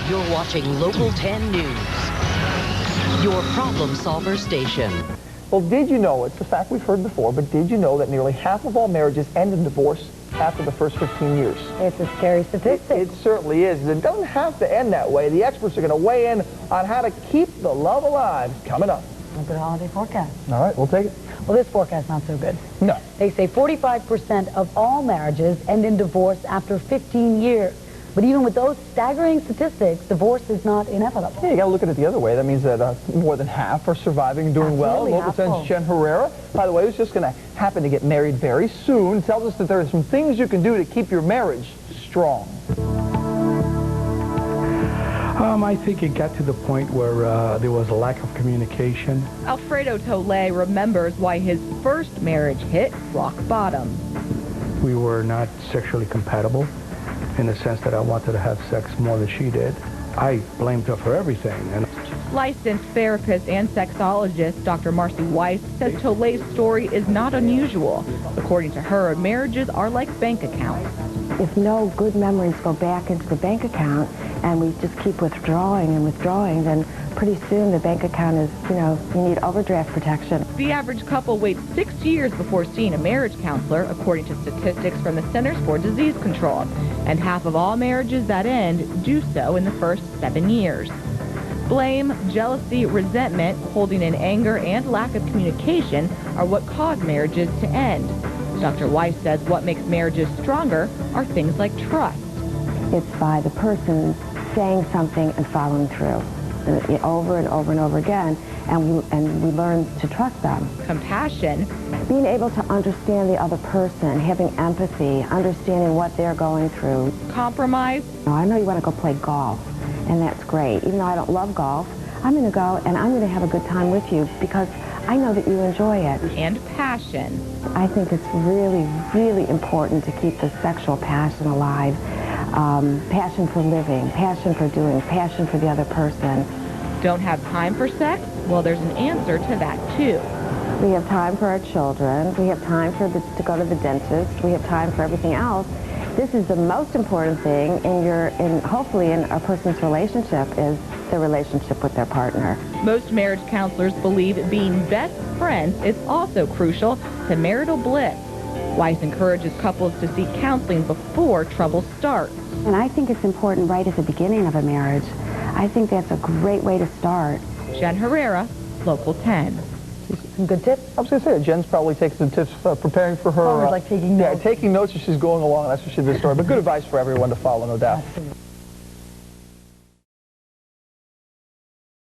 You're watching Local 10 News, your problem solver station. Well, did you know, it's a fact we've heard before, but did you know that nearly half of all marriages end in divorce after the first 15 years? It's a scary statistic. It certainly is. It doesn't have to end that way. The experts are going to weigh in on how to keep the love alive. Coming up. A good holiday forecast. All right, we'll take it. Well, this forecast not so good. No. They say 45% of all marriages end in divorce after 15 years. But even with those staggering statistics, divorce is not inevitable. Yeah, you got to look at it the other way. That means that more than half are surviving and doing well. Local 10's Jen Herrera, by the way, who's just going to happen to get married very soon, tells us that there are some things you can do to keep your marriage strong. I think it got to the point where there was a lack of communication. Alfredo Tole remembers why his first marriage hit rock bottom. We were not sexually compatible in the sense that I wanted to have sex more than she did. I blamed her for everything. And Licensed therapist and sexologist Dr. Marcy Weiss says Tole's story is not unusual. According to her, marriages are like bank accounts. If no good memories go back into the bank account and we just keep withdrawing and withdrawing, then pretty soon the bank account is, you need overdraft protection. The average couple waits 6 years before seeing a marriage counselor, according to statistics from the Centers for Disease Control. And half of all marriages that end do so in the first 7 years. Blame, jealousy, resentment, holding in anger, and lack of communication are what cause marriages to end. Dr. Weiss says what makes marriages stronger are things like trust. It's by the person saying something and following through over and over and over again, and we learn to trust them. Compassion. Being able to understand the other person, having empathy, understanding what they're going through. Compromise. I know you want to go play golf, and that's great. Even though I don't love golf, I'm going to go and I'm going to have a good time with you because I know that you enjoy it. And passion. I think it's really, really important to keep the sexual passion alive. Passion for living, passion for doing, passion for the other person. Don't have time for sex? Well, there's an answer to that, too. We have time for our children. We have time to go to the dentist. We have time for everything else. This is the most important thing hopefully in a person's relationship is their relationship with their partner. Most marriage counselors believe being best friends is also crucial to marital bliss. Weiss encourages couples to seek counseling before trouble starts. And I think it's important right at the beginning of a marriage. I think that's a great way to start. Jen Herrera, Local 10. Some good tips? I was going to say, Jen's probably taking some tips preparing for her. Like taking notes. Yeah, taking notes as she's going along. That's what she did the story. But good advice for everyone to follow, no doubt. Absolutely.